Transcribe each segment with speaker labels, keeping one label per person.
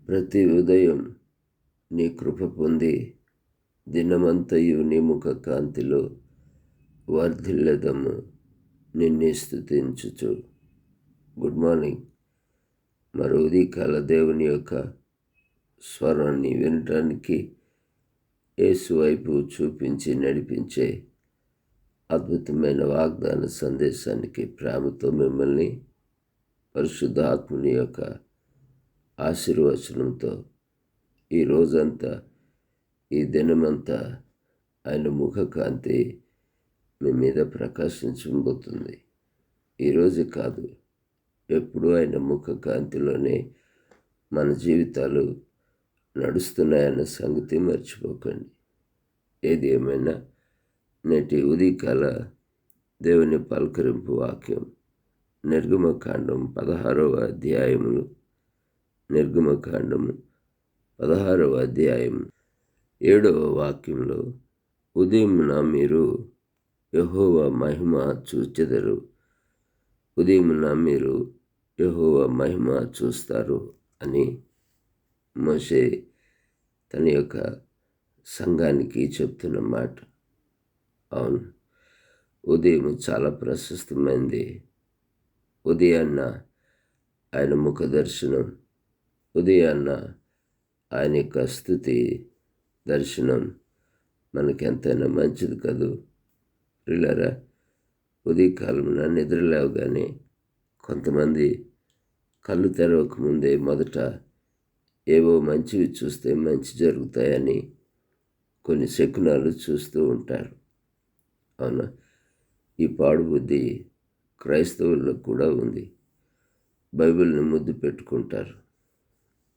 Speaker 1: ప్రతి ఉదయం నీ కృప పొంది దినమంతయు నీ ముఖ కాంతిలో వర్ధిల్లెదము నిన్నే స్తుతించుచు. Good morning. మరో ఉదయకాల దేవుని యొక్క స్వరాన్ని వినటానికి యేసు వైపు చూపించి నడిపించే అద్భుతమైన వాగ్దాన సందేశానికి ప్రేమతో మిమ్మల్ని పరిశుద్ధ ఆత్మని యొక్క ఆశీర్వచనంతో ఈ రోజంతా ఈ దినమంతా ఆయన ముఖకాంతి మీ మీద ప్రకాశించబోతుంది. ఈరోజు కాదు, ఎప్పుడూ ఆయన ముఖకాంతిలోనే మన జీవితాలు నడుస్తున్నాయన్న సంగతి మర్చిపోకండి. ఏది ఏమైనా నేటి ఉదయకాల దేవుని పలకరింపు వాక్యం నిర్గమకాండం 16వ అధ్యాయములు. నిర్గమకాండము 16వ అధ్యాయం 7వ వాక్యంలో, ఉదయమున మీరు యెహోవా మహిమ చూచెదరు. ఉదయమున మీరు యెహోవా మహిమ చూస్తారు అని మోషే తన యొక్క సంఘానికి చెప్తున్న మాట. అవును, ఉదయం చాలా ప్రశస్తమైంది. ఉదయాన్న ఆయన ముఖ దర్శనం, ఉదయాన్న ఆయన యొక్క స్తుతి దర్శనం మనకెంతైనా మంచిది కదూ ప్రియులారా. ఉదయకాలమున నిద్ర లేవగానే కొంతమంది కళ్ళు తెరవకముందే మొదట ఏవో మంచివి చూస్తే మంచి జరుగుతాయని కొన్ని శకునాలు చూస్తూ ఉంటారు. అవునా, ఈ పాడుబుద్ధి క్రైస్తవుల్లో కూడా ఉంది. బైబిల్ని ముద్దు పెట్టుకుంటారు.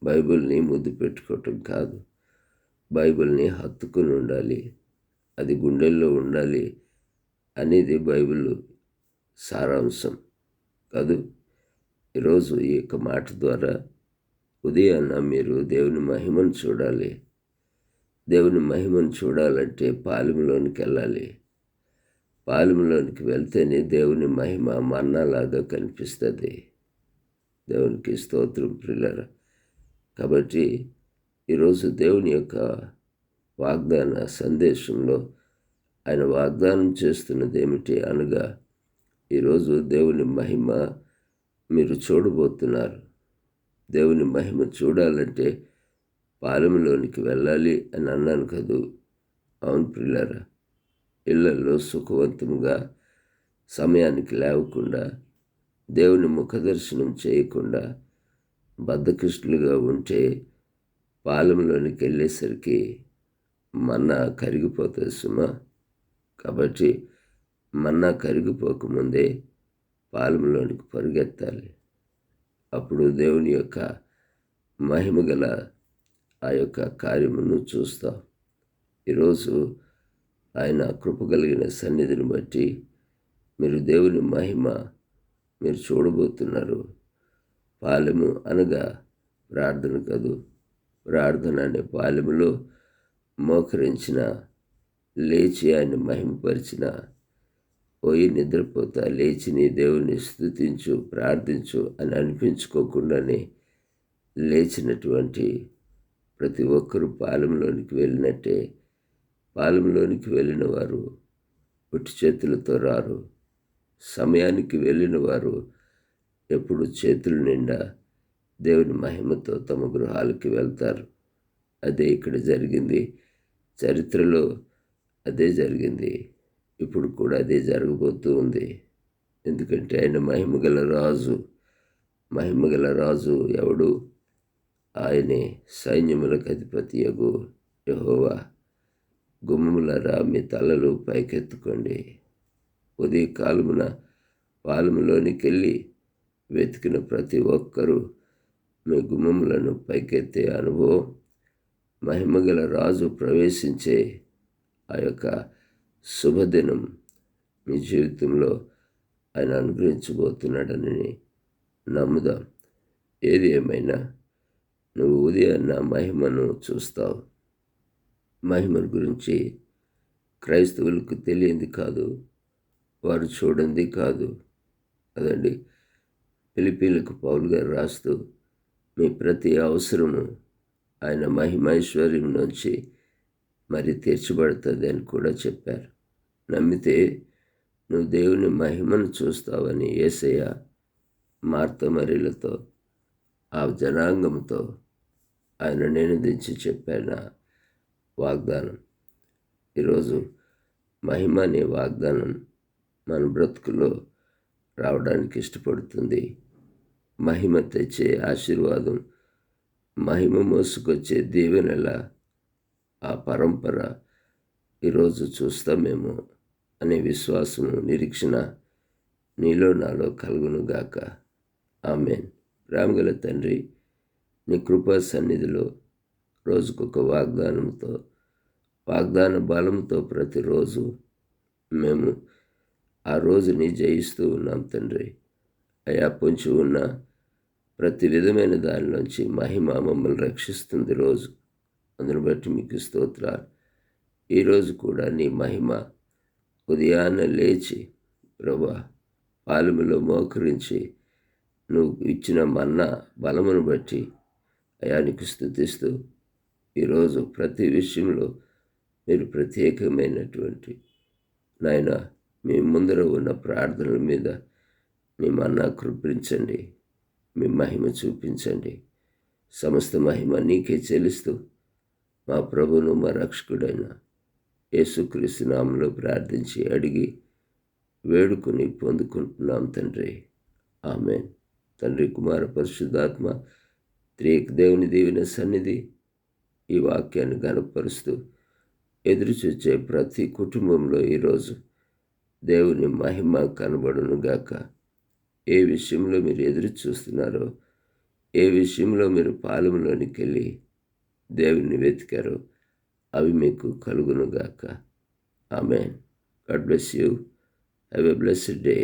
Speaker 1: బైబిల్ని ముద్దు పెట్టుకోవటం కాదు, బైబిల్ని హత్తుకుని ఉండాలి, అది గుండెల్లో ఉండాలి అనేది బైబిల్ సారాంశం కాదు. ఈరోజు ఈ యొక్క మాట ద్వారా ఉదయాన్న మీరు దేవుని మహిమను చూడాలి. దేవుని మహిమను చూడాలంటే పాలెంలోనికి వెళ్ళాలి. పాలెంలోనికి వెళ్తేనే దేవుని మహిమ మన్నాలాగా కనిపిస్తుంది. దేవునికి స్తోత్రం ప్రియులారా. కాబట్టి ఈరోజు దేవుని యొక్క వాగ్దాన సందేశంలో ఆయన వాగ్దానం చేస్తున్నది ఏమిటి అనగా, ఈరోజు దేవుని మహిమ మీరు చూడబోతున్నారు. దేవుని మహిమ చూడాలంటే పాలెంలోనికి వెళ్ళాలి అని అన్నాను కదూ. అవును ప్రియులారా, ఇళ్లలో సుఖవంతంగా సమయానికి లేవకుండా, దేవుని ముఖదర్శనం చేయకుండా బద్ధకిష్టులుగా ఉంటే పాలెంలోనికి వెళ్ళేసరికి మన్నా కరిగిపోతుంది సుమా. కాబట్టి మన్నా కరిగిపోకముందే పాలెంలోనికి పరుగెత్తాలి. అప్పుడు దేవుని యొక్క మహిమ గల ఆ యొక్క కార్యమును చూస్తాం. ఈరోజు ఆయన కృపగలిగిన సన్నిధిని బట్టి మీరు దేవుని మహిమ మీరు చూడబోతున్నారు. పాలెము అనగా ప్రార్థన కదూ. ప్రార్థన అనే పాలెములో మోకరించిన, లేచి ఆయన మహిమపరిచిన, పోయి నిద్రపోతా లేచి నీ దేవుని స్తుతించు ప్రార్థించు అని అనిపించుకోకుండానే లేచినటువంటి ప్రతి ఒక్కరూ పాలెంలోనికి వెళ్ళినట్టే. పాలెంలోనికి వెళ్ళిన వారు ఒట్టి చేతులతో రారు. సమయానికి వెళ్ళిన వారు ఎప్పుడు చేతుల నిండా దేవుని మహిమతో తమ గృహాలకి వెళ్తారు. అదే ఇక్కడ జరిగింది. చరిత్రలో అదే జరిగింది. ఇప్పుడు కూడా అదే జరగబోతూ ఉంది. ఎందుకంటే ఆయన మహిమగల రాజు. మహిమగల రాజు ఎవడు? ఆయనే సైన్యములకు అధిపతి యగు యెహోవా. గుమ్మములారా మీ తలలు పైకెత్తుకోండి. ఉదయకాలమున పాలెంలోనికి వెళ్ళి వెతికిన ప్రతి ఒక్కరూ మీ గుమ్మములను పైకెత్తే అనుభవం, మహిమగల రాజు ప్రవేశించే ఆ యొక్క శుభదినం మీ జీవితంలో ఆయన అనుగ్రహించబోతున్నాడని నమ్ముదాం. ఏది ఏమైనా నువ్వు ఉదయాన్న మహిమను చూస్తావు. మహిమను గురించి క్రైస్తవులకు తెలియంది కాదు, వారు చూడండి కాదు. అదండి, ఫిలిప్పీలకు పౌలు గారు రాస్తూ మీ ప్రతి అవసరము ఆయన మహిమైశ్వర్యం నుంచి మరి తీర్చబడుతుంది అని కూడా చెప్పారు. నమ్మితే నువ్వు దేవుని మహిమను చూస్తావని యేసయ్య మార్త మరియలతో ఆ జనాంగంతో ఆయన నినదించి చెప్పిన వాగ్దానం. ఈరోజు మహిమ అనే వాగ్దానం మన బ్రతుకులో రావడానికి ఇష్టపడుతుంది. మహిమ తెచ్చే ఆశీర్వాదం, మహిమ మోసుకొచ్చే దీవెనల ఆ పరంపర ఈరోజు చూస్తామేమో అనే విశ్వాసము, నిరీక్షణ నీలో నాలో కలుగునుగాక. ఆమేన్. ప్రేమగల తండ్రి, నీ కృపా సన్నిధిలో రోజుకొక వాగ్దాన బలంతో ప్రతిరోజు మేము ఆ రోజుని జయిస్తూ ఉన్నాం తండ్రి. అయా పొంచి ఉన్న ప్రతి విధమైన దానిలోంచి మహిమ మమ్మల్ని రక్షిస్తుంది రోజు. అందును బట్టి మీకు స్తోత్రాలు. ఈరోజు కూడా నీ మహిమ ఉదయాన్నే లేచి ప్రభా పాలెములో మోకరించి నువ్వు ఇచ్చిన మన్నా బలమును బట్టి అయా నీకు స్తుతిస్తూ ఈరోజు ప్రతి విషయంలో మీరు ప్రత్యేకమైనటువంటి నాయన మీ ముందర ఉన్న ప్రార్థనల మీద మీ మన్నా కృపించండి, మీ మహిమ చూపించండి. సమస్త మహిమ నీకే చెల్లిస్తూ మా ప్రభువును మా రక్షకుడైన యేసుక్రీస్తు నామములో ప్రార్థించి అడిగి వేడుకొని పొందుకుంటున్నాం తండ్రి. ఆమేన్. తండ్రి, కుమార, పరిశుద్ధాత్మ త్రియేక దేవుని దీవెన సన్నిధి ఈ వాక్యాన్ని గణపరుస్తూ ఎదురు చూచే ప్రతి కుటుంబంలో ఈరోజు దేవుని మహిమ కనబడునుగాక. ఏ విషయంలో మీరు ఎదురు చూస్తున్నారో, ఏ విషయంలో మీరు పాలెంలోనికి వెళ్ళి దేవుని వెతికారో అవి మీకు కలుగునుగాక. ఆమేన్. God bless you. Have a blessed day.